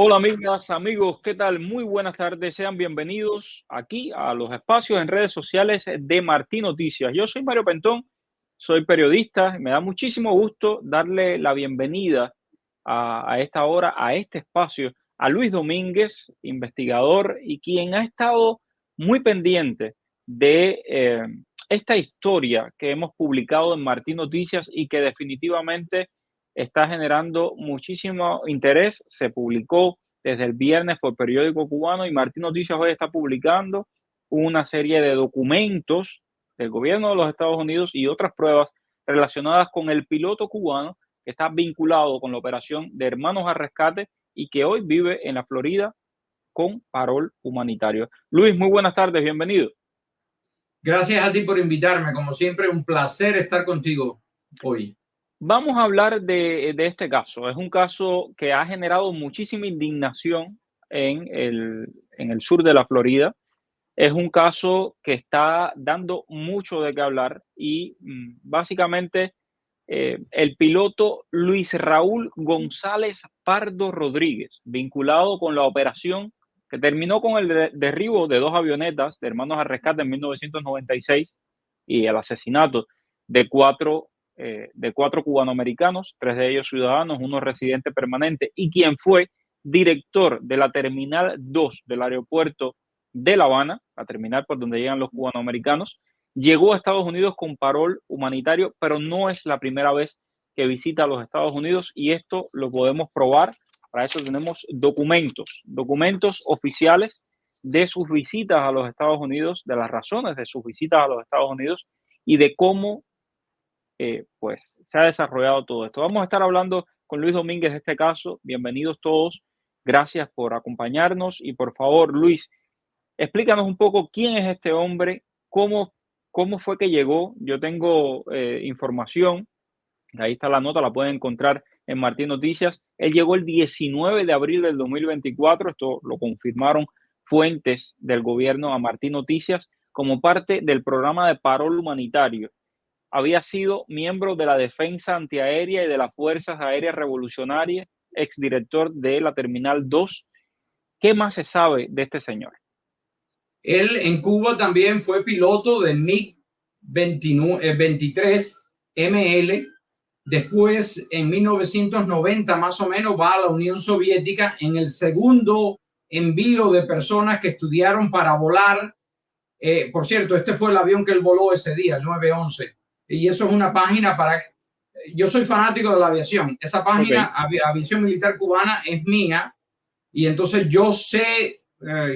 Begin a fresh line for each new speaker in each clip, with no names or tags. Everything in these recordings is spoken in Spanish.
Hola amigas, amigos, ¿qué tal? Muy buenas tardes, sean bienvenidos aquí a los espacios en redes sociales de Martín Noticias. Yo soy Mario Pentón, soy periodista y me da muchísimo gusto darle la bienvenida a esta hora, a este espacio, a Luis Domínguez, investigador y quien ha estado muy pendiente de esta historia que hemos publicado en Martín Noticias y que definitivamente está generando muchísimo interés. Se publicó desde el viernes por Periódico Cubano y Martín Noticias hoy está publicando una serie de documentos del gobierno de los Estados Unidos y otras pruebas relacionadas con el piloto cubano que está vinculado con la operación de Hermanos al Rescate y que hoy vive en la Florida con parol humanitario. Luis, muy buenas tardes, bienvenido.
Gracias a ti por invitarme, como siempre, un placer estar contigo hoy.
Vamos a hablar de este caso. Es un caso que ha generado muchísima indignación en el sur de la Florida. Es un caso que está dando mucho de qué hablar y básicamente el piloto Luis Raúl González Pardo Rodríguez, vinculado con la operación que terminó con el derribo de dos avionetas de Hermanos al Rescate en 1996 y el asesinato de cuatro cubanoamericanos, tres de ellos ciudadanos, uno residente permanente, y quien fue director de la Terminal 2 del aeropuerto de La Habana, la terminal por donde llegan los cubanoamericanos, llegó a Estados Unidos con parol humanitario, pero no es la primera vez que visita los Estados Unidos y esto lo podemos probar. Para eso tenemos documentos oficiales de sus visitas a los Estados Unidos, de las razones de sus visitas a los Estados Unidos y de cómo pues se ha desarrollado todo esto. Vamos a estar hablando con Luis Domínguez de este caso. Bienvenidos todos. Gracias por acompañarnos y por favor, Luis, explícanos un poco quién es este hombre, cómo fue que llegó. Yo tengo información, ahí está la nota, la pueden encontrar en Martín Noticias. Él llegó el 19 de abril del 2024, esto lo confirmaron fuentes del gobierno a Martín Noticias, como parte del programa de parol humanitario. Había sido miembro de la Defensa Antiaérea y de las Fuerzas Aéreas Revolucionarias, exdirector de la Terminal 2. ¿Qué más se sabe de este señor?
Él en Cuba también fue piloto de MiG-23 ML. Después, en 1990 más o menos, va a la Unión Soviética en el segundo envío de personas que estudiaron para volar. Por cierto, este fue el avión que él voló ese día, el 911. Y eso es una página para... Yo soy fanático de la aviación. Esa página, okay, Aviación Militar Cubana, es mía. Y entonces yo sé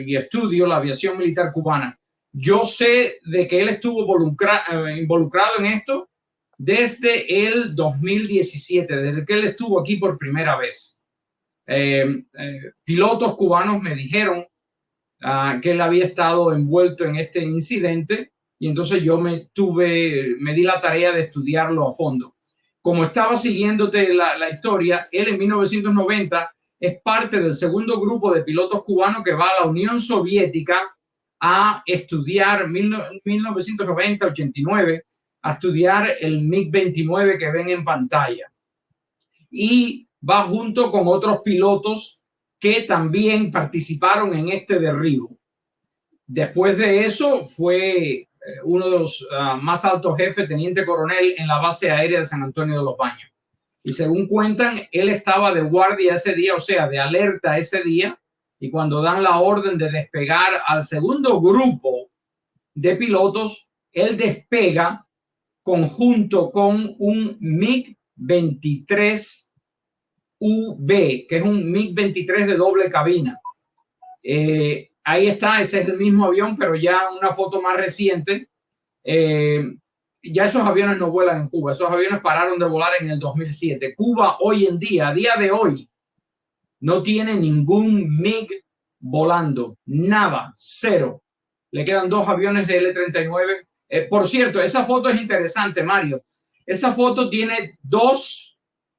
y estudio la aviación militar cubana. Yo sé de que él estuvo involucrado en esto desde el 2017, desde que él estuvo aquí por primera vez. Pilotos cubanos me dijeron que él había estado envuelto en este incidente y entonces yo me di la tarea de estudiarlo a fondo. Como estaba siguiéndote la historia, él en 1990 es parte del segundo grupo de pilotos cubanos que va a la Unión Soviética a estudiar 1990-89, a estudiar el MiG-29 que ven en pantalla. Y va junto con otros pilotos que también participaron en este derribo. Después de eso fue uno de los más altos jefes, teniente coronel en la base aérea de San Antonio de los Baños. Y según cuentan, él estaba de guardia ese día, o sea, de alerta ese día, y cuando dan la orden de despegar al segundo grupo de pilotos, él despega conjunto con un MiG-23 UV, que es un MiG-23 de doble cabina. Ahí está, ese es el mismo avión, pero ya una foto más reciente. Ya esos aviones no vuelan en Cuba, esos aviones pararon de volar en el 2007. Cuba hoy en día, a día de hoy, no tiene ningún MiG volando, nada, cero. Le quedan dos aviones de L-39. Por cierto, esa foto es interesante, Mario. Esa foto tiene dos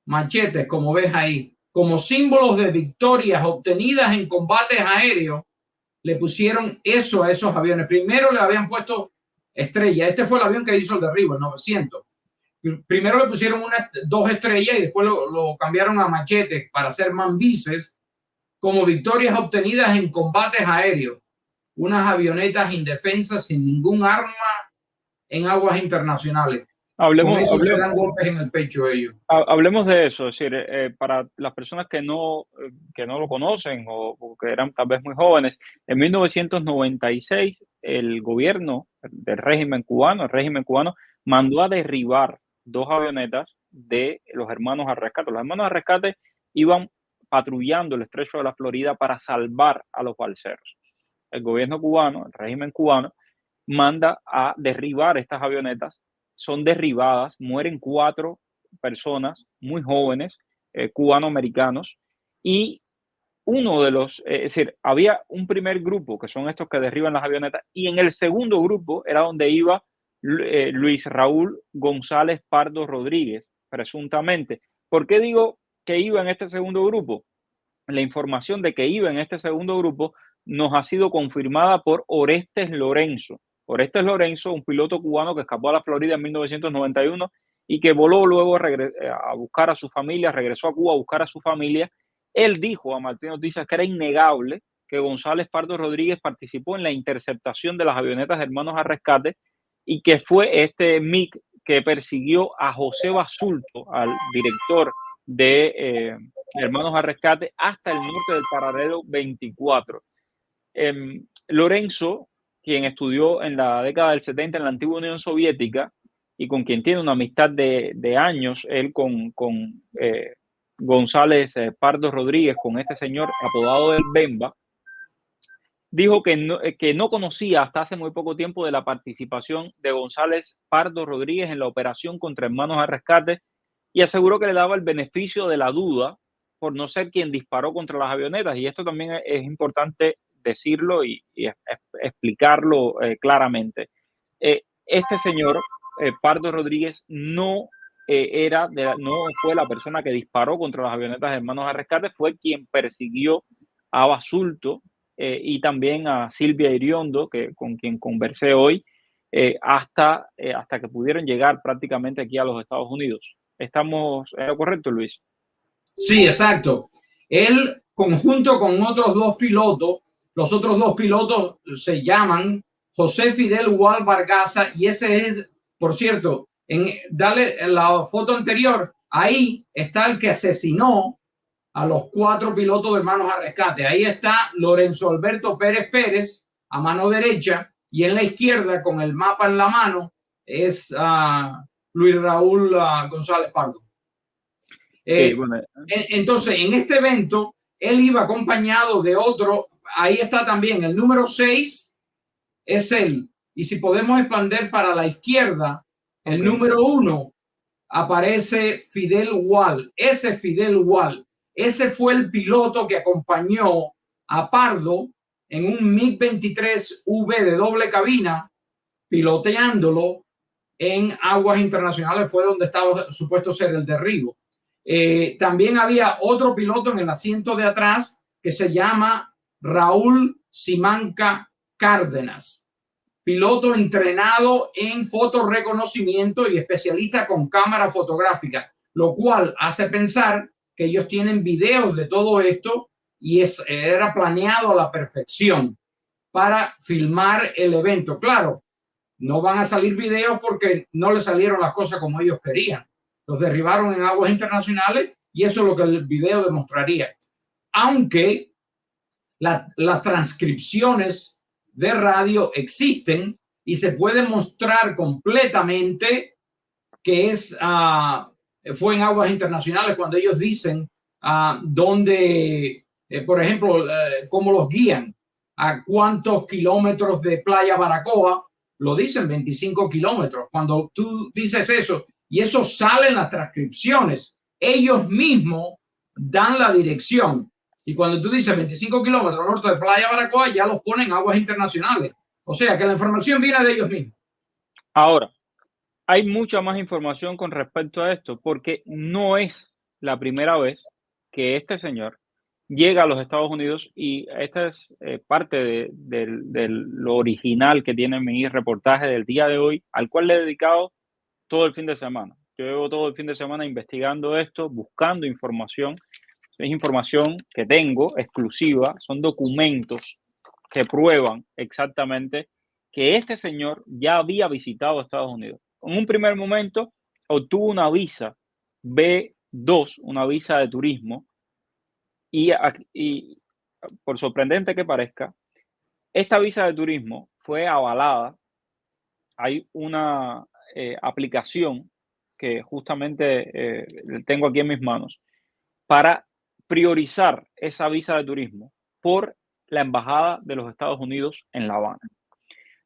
machetes, como ves ahí, como símbolos de victorias obtenidas en combates aéreos. Le pusieron eso a esos aviones. Primero le habían puesto estrella. Este fue el avión que hizo el derribo, el 900. Primero le pusieron dos estrellas y después lo cambiaron a machetes para hacer mambises como victorias obtenidas en combates aéreos, unas avionetas indefensas sin ningún arma en aguas internacionales. Con eso se dan golpes en el pecho ellos.
Hablemos de eso, es decir, para las personas que no lo conocen o que eran tal vez muy jóvenes, en 1996 el gobierno del régimen cubano, mandó a derribar 2 avionetas de los hermanos al rescate. Los hermanos al rescate iban patrullando el estrecho de la Florida para salvar a los balseros. El gobierno cubano, el régimen cubano, manda a derribar estas avionetas, son derribadas, mueren 4 personas muy jóvenes, cubanoamericanos, y uno de los, es decir, había un primer grupo, que son estos que derriban las avionetas, y en el segundo grupo era donde iba Luis Raúl González Pardo Rodríguez, presuntamente. ¿Por qué digo que iba en este segundo grupo? La información de que iba en este segundo grupo nos ha sido confirmada por Orestes Lorenzo. Orestes Lorenzo, un piloto cubano que escapó a la Florida en 1991 y que voló luego a buscar a su familia, regresó a Cuba a buscar a su familia. Él dijo a Martín Noticias que era innegable que González Pardo Rodríguez participó en la interceptación de las avionetas Hermanos al Rescate y que fue este MiG que persiguió a José Basulto, al director de Hermanos al Rescate, hasta el norte del paralelo 24. Lorenzo, quien estudió en la década del 70 en la antigua Unión Soviética y con quien tiene una amistad de años, él con González Pardo Rodríguez, con este señor apodado el Bemba, dijo que no conocía hasta hace muy poco tiempo de la participación de González Pardo Rodríguez en la operación contra Hermanos al Rescate y aseguró que le daba el beneficio de la duda por no ser quien disparó contra las avionetas. Y esto también es importante decirlo y explicarlo claramente. Este señor, Pardo Rodríguez, no fue la persona que disparó contra las avionetas de Hermanos al Rescate, fue quien persiguió a Basulto y también a Silvia Iriondo, con quien conversé hoy, hasta que pudieron llegar prácticamente aquí a los Estados Unidos. ¿Estamos correcto, Luis?
Sí, exacto. Él, conjunto con otros 2 pilotos, los otros 2 pilotos se llaman José Fidel Gual Vargaza, y ese es, por cierto, dale la foto anterior, ahí está el que asesinó a los 4 pilotos de Hermanos al Rescate. Ahí está Lorenzo Alberto Pérez Pérez a mano derecha, y en la izquierda, con el mapa en la mano, es Luis Raúl González Pardo. Entonces, en este evento, él iba acompañado de otro. Ahí está también el número 6, es él. Y si podemos expandir para la izquierda, el número 1 aparece Fidel Gual. Ese Fidel Gual, ese fue el piloto que acompañó a Pardo en un MiG-23V de doble cabina, piloteándolo en aguas internacionales. Fue donde estaba supuesto ser el derribo. También había otro piloto en el asiento de atrás que se llama Raúl Simanca Cárdenas, piloto entrenado en fotorreconocimiento y especialista con cámara fotográfica, lo cual hace pensar que ellos tienen videos de todo esto y era planeado a la perfección para filmar el evento. Claro, no van a salir videos porque no le salieron las cosas como ellos querían. Los derribaron en aguas internacionales y eso es lo que el video demostraría. Aunque las transcripciones de radio existen y se puede mostrar completamente que fue en aguas internacionales cuando ellos dicen dónde, por ejemplo, cómo los guían, a cuántos kilómetros de Playa Baracoa, lo dicen 25 kilómetros. Cuando tú dices eso, y eso sale en las transcripciones, ellos mismos dan la dirección. Y cuando tú dices 25 kilómetros norte de Playa Baracoa, ya los ponen en aguas internacionales. O sea, que la información viene de ellos mismos.
Ahora, hay mucha más información con respecto a esto, porque no es la primera vez que este señor llega a los Estados Unidos, y esta es parte de lo original que tiene mi reportaje del día de hoy, al cual le he dedicado todo el fin de semana. Yo llevo todo el fin de semana investigando esto, buscando información es información que tengo exclusiva, son documentos que prueban exactamente que este señor ya había visitado Estados Unidos. En un primer momento obtuvo una visa B2, una visa de turismo, y por sorprendente que parezca, esta visa de turismo fue avalada. Hay una aplicación que justamente tengo aquí en mis manos para priorizar esa visa de turismo por la Embajada de los Estados Unidos en La Habana.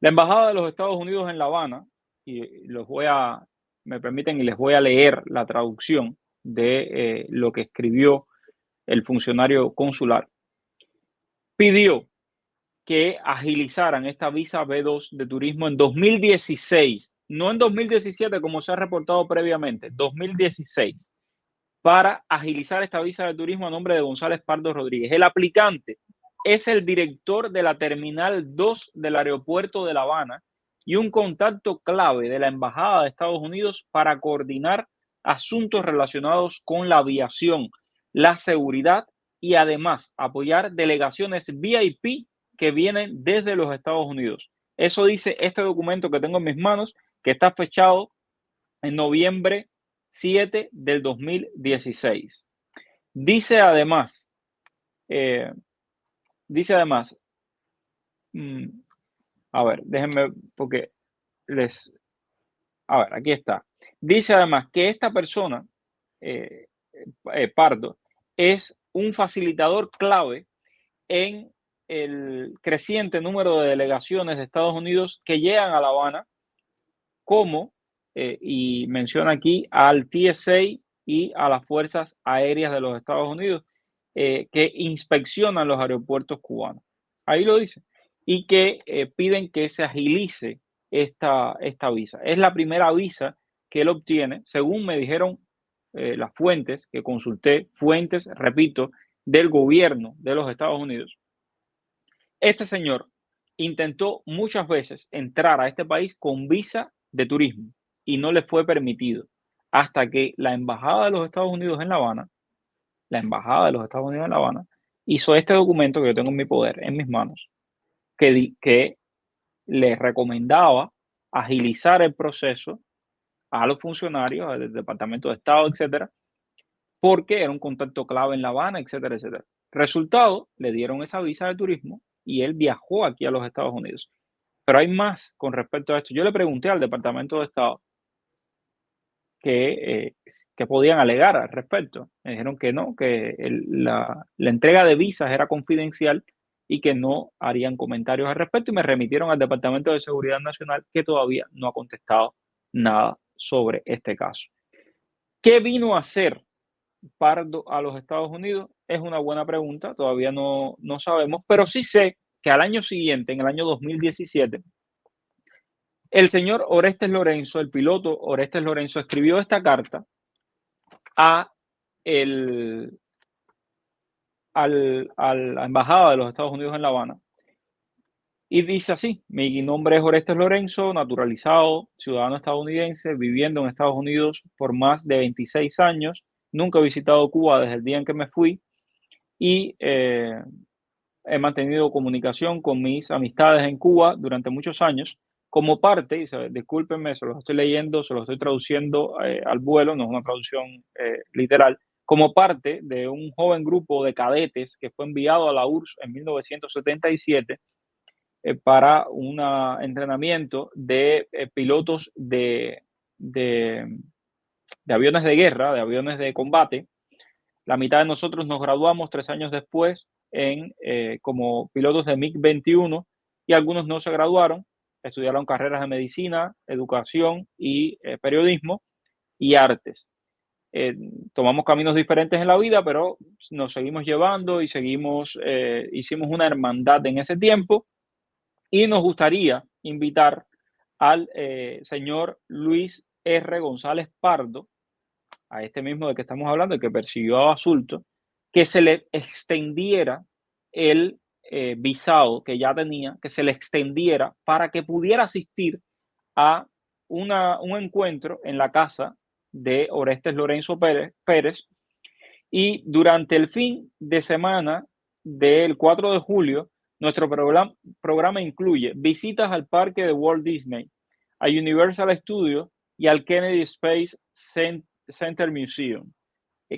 La Embajada de los Estados Unidos en La Habana, y me permiten y les voy a leer la traducción de lo que escribió el funcionario consular, pidió que agilizaran esta visa B2 de turismo en 2016, no en 2017 como se ha reportado previamente, 2016, para agilizar esta visa de turismo a nombre de González Pardo Rodríguez. El aplicante es el director de la Terminal 2 del aeropuerto de La Habana y un contacto clave de la Embajada de Estados Unidos para coordinar asuntos relacionados con la aviación, la seguridad y además apoyar delegaciones VIP que vienen desde los Estados Unidos. Eso dice este documento que tengo en mis manos, que está fechado en noviembre 7 del 2016. Dice además, eh, a ver, déjenme, porque a ver, aquí está. Dice además que esta persona, eh, Pardo, es un facilitador clave en el creciente número de delegaciones de Estados Unidos que llegan a La Habana, como, y menciona aquí al TSA y a las Fuerzas Aéreas de los Estados Unidos, que inspeccionan los aeropuertos cubanos. Ahí lo dice. Y que piden que se agilice esta visa. Es la primera visa que él obtiene, según me dijeron las fuentes que consulté, fuentes, repito, del gobierno de los Estados Unidos. Este señor intentó muchas veces entrar a este país con visa de turismo y no le fue permitido hasta que la Embajada de los Estados Unidos en La Habana, hizo este documento que yo tengo en mi poder, en mis manos, que le recomendaba agilizar el proceso a los funcionarios del Departamento de Estado, etcétera, porque era un contacto clave en La Habana, etcétera, etcétera. Resultado, le dieron esa visa de turismo y él viajó aquí a los Estados Unidos. Pero hay más con respecto a esto. Yo le pregunté al Departamento de Estado que podían alegar al respecto. Me dijeron que no, que la entrega de visas era confidencial y que no harían comentarios al respecto, y me remitieron al Departamento de Seguridad Nacional, que todavía no ha contestado nada sobre este caso. ¿Qué vino a hacer Pardo a los Estados Unidos? Es una buena pregunta, todavía no sabemos, pero sí sé que al año siguiente, en el año 2017, el señor Orestes Lorenzo, el piloto Orestes Lorenzo, escribió esta carta a la Embajada de los Estados Unidos en La Habana, y dice así: mi nombre es Orestes Lorenzo, naturalizado, ciudadano estadounidense, viviendo en Estados Unidos por más de 26 años, nunca he visitado Cuba desde el día en que me fui, y he mantenido comunicación con mis amistades en Cuba durante muchos años, como parte, y discúlpenme, se los estoy leyendo, se los estoy traduciendo al vuelo, no es una traducción literal, como parte de un joven grupo de cadetes que fue enviado a la URSS en 1977 para un entrenamiento de pilotos de aviones de guerra, de aviones de combate. La mitad de nosotros nos graduamos 3 años después como pilotos de MiG-21, y algunos no se graduaron, estudiaron carreras de medicina, educación y periodismo y artes. Tomamos caminos diferentes en la vida, pero nos seguimos llevando y hicimos una hermandad en ese tiempo, y nos gustaría invitar al señor Luis R. González Pardo, a este mismo de que estamos hablando, el que persiguió a Basulto, que se le extendiera el visado que ya tenía, que se le extendiera para que pudiera asistir a un encuentro en la casa de Orestes Lorenzo Pérez, Y durante el fin de semana del 4 de julio, nuestro programa incluye visitas al parque de Walt Disney, a Universal Studios y al Kennedy Space Center Museum,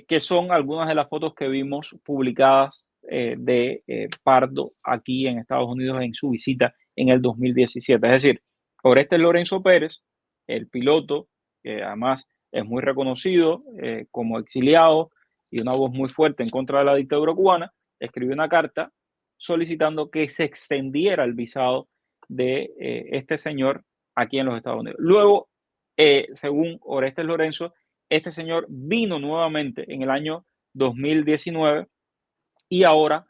que son algunas de las fotos que vimos publicadas de Pardo aquí en Estados Unidos en su visita en el 2017. Es decir, Orestes Lorenzo Pérez, el piloto, que además es muy reconocido como exiliado y una voz muy fuerte en contra de la dictadura cubana, escribió una carta solicitando que se extendiera el visado de este señor aquí en los Estados Unidos. Luego, según Orestes Lorenzo, este señor vino nuevamente en el año 2019 y ahora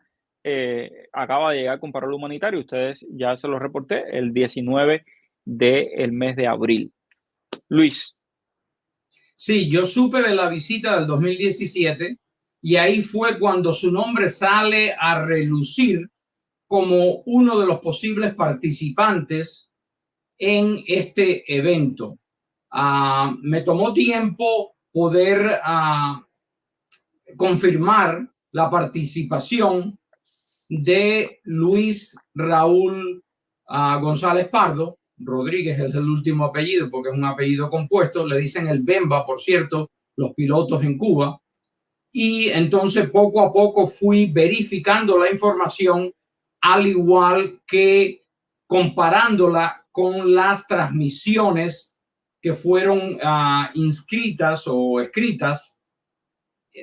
acaba de llegar con parol humanitario. Ustedes ya se lo reporté el 19 del mes de abril. Luis.
Sí, yo supe de la visita del 2017 y ahí fue cuando su nombre sale a relucir como uno de los posibles participantes en este evento. Me tomó tiempo poder confirmar la participación de Luis Raúl González Pardo. Rodríguez es el último apellido porque es un apellido compuesto. Le dicen el Bemba, por cierto, los pilotos en Cuba. Y entonces poco a poco fui verificando la información, al igual que comparándola con las transmisiones que fueron inscritas o escritas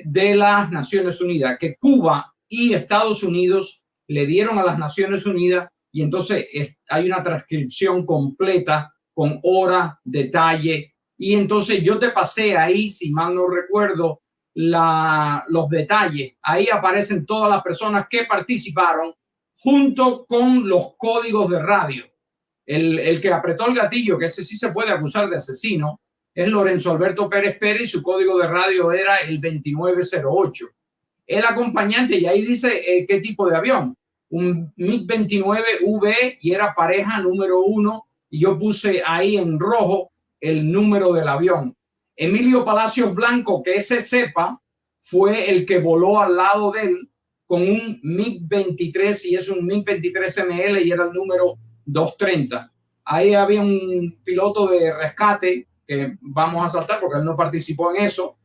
de las Naciones Unidas, que Cuba y Estados Unidos le dieron a las Naciones Unidas, y entonces hay una transcripción completa con hora, detalle, y entonces yo te pasé ahí, si mal no recuerdo, los detalles. Ahí aparecen todas las personas que participaron junto con los códigos de radio. El que apretó el gatillo, que ese sí se puede acusar de asesino, es Lorenzo Alberto Pérez Pérez, y su código de radio era el 2908. El acompañante, y ahí dice qué tipo de avión, un MiG-29V, y era pareja número 1, y yo puse ahí en rojo el número del avión. Emilio Palacios Blanco, que ese sepa, fue el que voló al lado de él con un MiG-23, y es un MiG-23ML, y era el número 230. Ahí había un piloto de rescate que vamos a saltar porque él no participó en eso.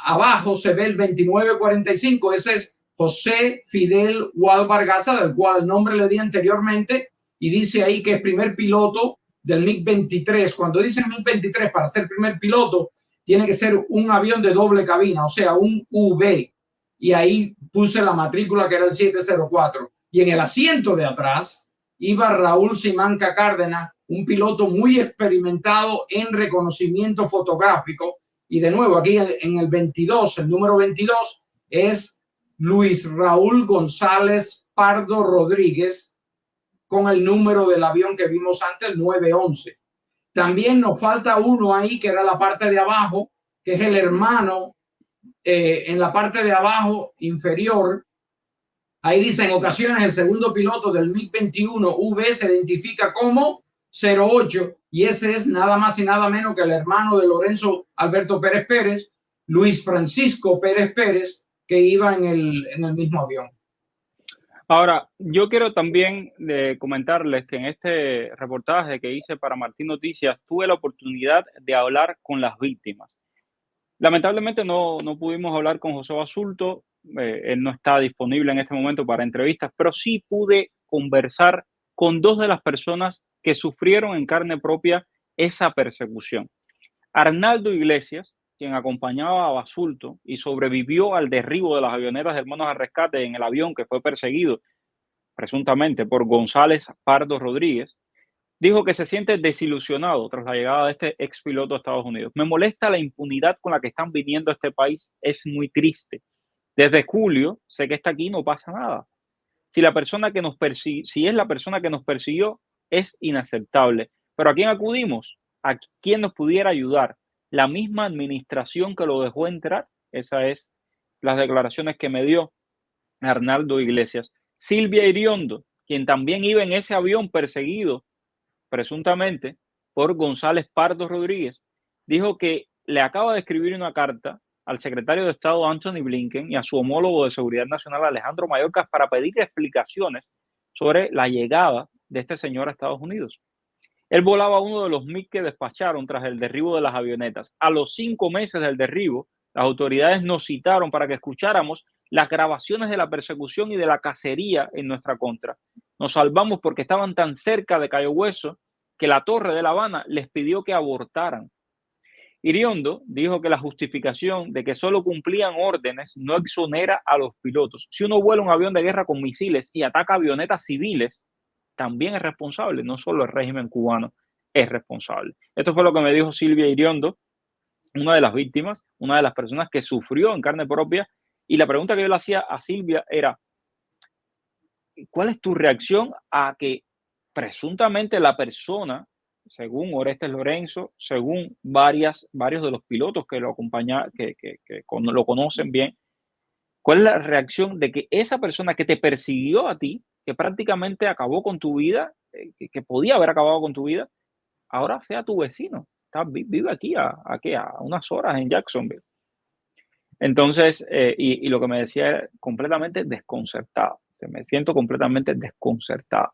Abajo se ve el 2945, ese es José Fidel Gual Vargaza, del cual el nombre le di anteriormente, y dice ahí que es primer piloto del MiG-23. Cuando dicen MiG-23, para ser primer piloto, tiene que ser un avión de doble cabina, o sea, un V. Y ahí puse la matrícula, que era el 704. Y en el asiento de atrás iba Raúl Simanca Cárdenas, un piloto muy experimentado en reconocimiento fotográfico. Y de nuevo, aquí en el 22, el número 22 es Luis Raúl González Pardo Rodríguez, con el número del avión que vimos antes, el 911. También nos falta uno ahí, que era la parte de abajo, que es el hermano en la parte de abajo inferior. Ahí dice: en ocasiones el segundo piloto del MiG-21V se identifica como 08, y ese es nada más y nada menos que el hermano de Lorenzo Alberto Pérez Pérez, Luis Francisco Pérez Pérez, que iba en el mismo avión.
Ahora, yo quiero también comentarles que en este reportaje que hice para Martín Noticias tuve la oportunidad de hablar con las víctimas. Lamentablemente no pudimos hablar con José Basulto, él no está disponible en este momento para entrevistas, pero sí pude conversar con dos de las personas que sufrieron en carne propia esa persecución. Arnaldo Iglesias, quien acompañaba a Basulto y sobrevivió al derribo de las avioneras de Hermanos al Rescate en el avión que fue perseguido presuntamente por González Pardo Rodríguez, dijo que se siente desilusionado tras la llegada de este ex piloto a Estados Unidos. Me molesta la impunidad con la que están viniendo a este país, es muy triste. Desde julio sé que está aquí, no pasa nada. Si la persona que nos si es la persona que nos persiguió, es inaceptable. Pero ¿a quién acudimos? ¿A quién nos pudiera ayudar? La misma administración que lo dejó entrar. Esas es las declaraciones que me dio Arnaldo Iglesias. Silvia Iriondo, quien también iba en ese avión perseguido presuntamente por González Pardo Rodríguez, dijo que le acaba de escribir una carta al secretario de Estado Anthony Blinken y a su homólogo de Seguridad Nacional Alejandro Mayorkas para pedir explicaciones sobre la llegada de este señor a Estados Unidos. Él volaba uno de los MiG que despacharon tras el derribo de las avionetas. A los 5 meses del derribo, las autoridades nos citaron para que escucháramos las grabaciones de la persecución y de la cacería en nuestra contra. Nos salvamos porque estaban tan cerca de Cayo Hueso que la Torre de La Habana les pidió que abortaran. Iriondo dijo que la justificación de que solo cumplían órdenes no exonera a los pilotos. Si uno vuela un avión de guerra con misiles y ataca avionetas civiles, también es responsable, no solo el régimen cubano es responsable. Esto fue lo que me dijo Silvia Iriondo, una de las víctimas, una de las personas que sufrió en carne propia, y la pregunta que yo le hacía a Silvia era, ¿cuál es tu reacción a que presuntamente la persona, según Orestes Lorenzo, según varios de los pilotos que lo acompañan, que lo conocen bien, cuál es la reacción de que esa persona que te persiguió a ti, que prácticamente acabó con tu vida, que podía haber acabado con tu vida, ahora sea tu vecino? Vive aquí a unas horas en Jacksonville. Entonces, y lo que me decía era completamente desconcertado. Me siento completamente desconcertado.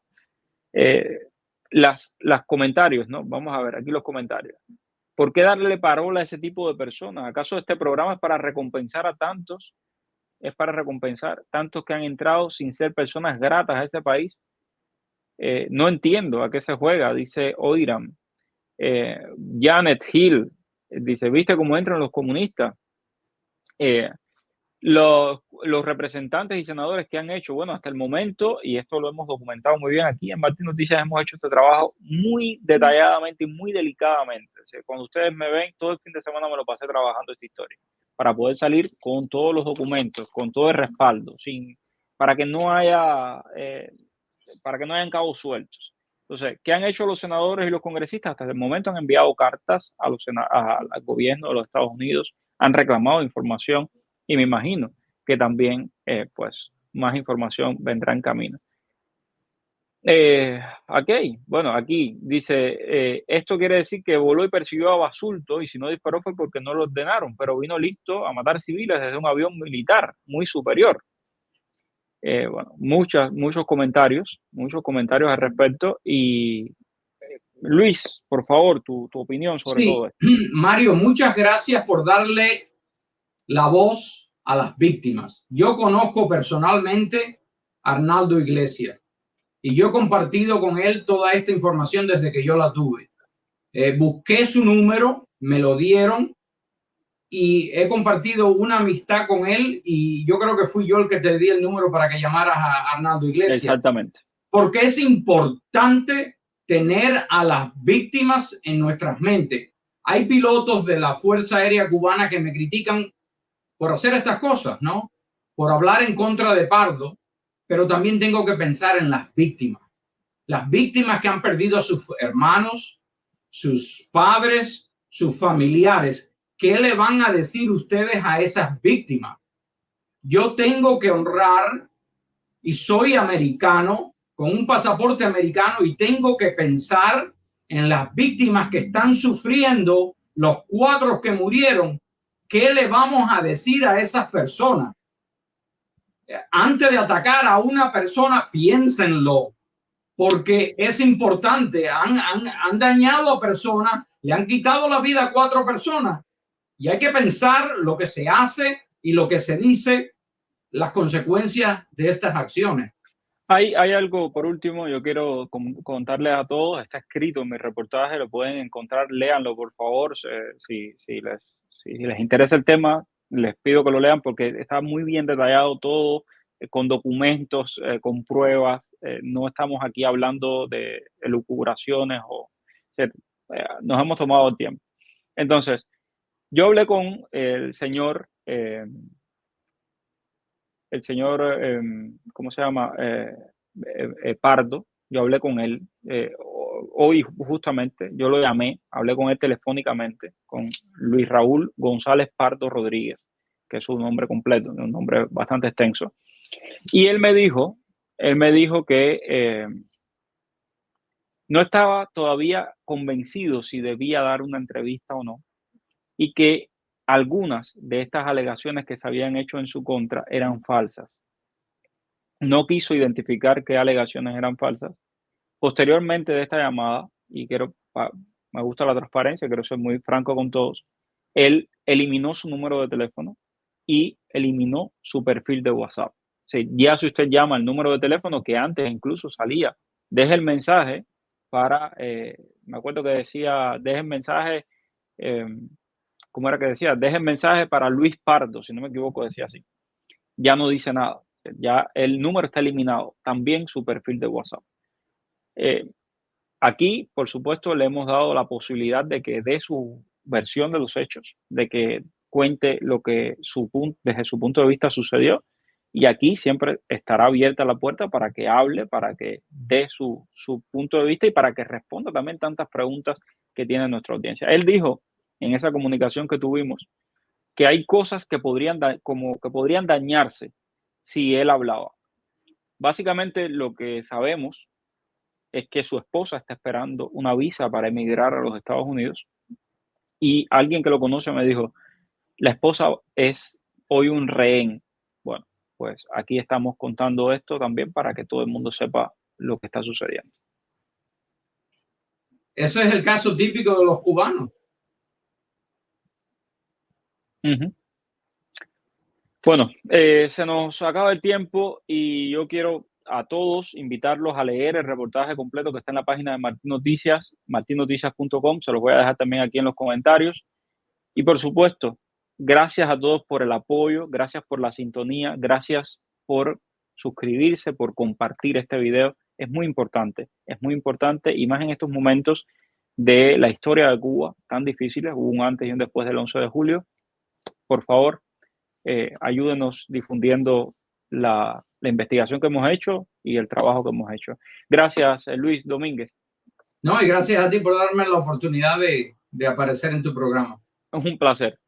Las comentarios, ¿no? Vamos a ver aquí los comentarios. ¿Por qué darle parola a ese tipo de personas? ¿Acaso este programa es para recompensar a tantos? ¿Es para recompensar tantos que han entrado sin ser personas gratas a ese país? No entiendo a qué se juega, dice Oiram. Janet Hill dice, ¿viste cómo entran los comunistas? Los representantes y senadores que han hecho, bueno, hasta el momento, y esto lo hemos documentado muy bien aquí en Martín Noticias, hemos hecho este trabajo muy detalladamente y muy delicadamente. O sea, cuando ustedes me ven, todo el fin de semana me lo pasé trabajando esta historia, para poder salir con todos los documentos, con todo el respaldo, para que no hayan cabos sueltos. Entonces, ¿qué han hecho los senadores y los congresistas? Hasta el momento han enviado cartas al gobierno de los Estados Unidos, han reclamado información, y me imagino que también, pues, más información vendrá en camino. Ok, bueno, aquí dice, esto quiere decir que voló y persiguió a Basulto, y si no disparó fue porque no lo ordenaron, pero vino listo a matar civiles desde un avión militar muy superior. Bueno, muchos comentarios al respecto, y Luis, por favor, tu opinión sobre todo esto.
Mario, muchas gracias por darle la voz a las víctimas. Yo conozco personalmente a Arnaldo Iglesias y yo he compartido con él toda esta información desde que yo la tuve. Busqué su número, me lo dieron y he compartido una amistad con él, y yo creo que fui yo el que te di el número para que llamaras a Arnaldo Iglesias.
Exactamente.
Porque es importante tener a las víctimas en nuestras mentes. Hay pilotos de la Fuerza Aérea Cubana que me critican por hacer estas cosas, ¿no? Por hablar en contra de Pardo, pero también tengo que pensar en las víctimas que han perdido a sus hermanos, sus padres, sus familiares. ¿Qué le van a decir ustedes a esas víctimas? Yo tengo que honrar, y soy americano, con un pasaporte americano, y tengo que pensar en las víctimas que están sufriendo, los 4 que murieron. ¿Qué le vamos a decir a esas personas? Antes de atacar a una persona, piénsenlo, porque es importante. Han dañado a personas, le han quitado la vida a 4 personas, y hay que pensar lo que se hace y lo que se dice, las consecuencias de estas acciones.
Hay algo, por último, yo quiero contarles a todos, está escrito en mi reportaje, lo pueden encontrar, léanlo por favor, si les interesa el tema, les pido que lo lean porque está muy bien detallado todo, con documentos, con pruebas. No estamos aquí hablando de elucubraciones, nos hemos tomado el tiempo. Entonces, yo hablé con el señor, ¿cómo se llama? Pardo. Yo hablé con él hoy justamente, yo lo llamé, hablé con él telefónicamente, con Luis Raúl González Pardo Rodríguez, que es su nombre completo, un nombre bastante extenso. Y él me dijo que no estaba todavía convencido si debía dar una entrevista o no, y que algunas de estas alegaciones que se habían hecho en su contra eran falsas. No quiso identificar qué alegaciones eran falsas. Posteriormente de esta llamada, y me gusta la transparencia, quiero ser muy franco con todos, él eliminó su número de teléfono y eliminó su perfil de WhatsApp. Sí, ya si usted llama al número de teléfono que antes incluso salía, deje el mensaje para, me acuerdo que decía, deje el mensaje, ¿cómo era que decía? Deje el mensaje para Luis Pardo, si no me equivoco, decía así. Ya no dice nada, ya el número está eliminado, también su perfil de WhatsApp. Aquí, por supuesto, le hemos dado la posibilidad de que dé su versión de los hechos, de que cuente lo que desde su punto de vista sucedió. Y aquí siempre estará abierta la puerta para que hable, para que dé su punto de vista y para que responda también tantas preguntas que tiene nuestra audiencia. Él dijo en esa comunicación que tuvimos que hay cosas que podrían dañarse si él hablaba. Básicamente lo que sabemos es que su esposa está esperando una visa para emigrar a los Estados Unidos y alguien que lo conoce me dijo, la esposa es hoy un rehén. Bueno, pues aquí estamos contando esto también para que todo el mundo sepa lo que está sucediendo.
Eso es el caso típico de los cubanos.
Bueno, se nos acaba el tiempo y yo quiero a todos invitarlos a leer el reportaje completo que está en la página de Martín Noticias, martinnoticias.com. Se los voy a dejar también aquí en los comentarios. Y por supuesto, gracias a todos por el apoyo, gracias por la sintonía, gracias por suscribirse, por compartir este video. Es muy importante y más en estos momentos de la historia de Cuba tan difíciles, hubo un antes y un después del 11 de julio. Por favor, ayúdenos difundiendo la investigación que hemos hecho y el trabajo que hemos hecho. Gracias, Luis Domínguez.
No, y gracias a ti por darme la oportunidad de aparecer en tu programa.
Es un placer.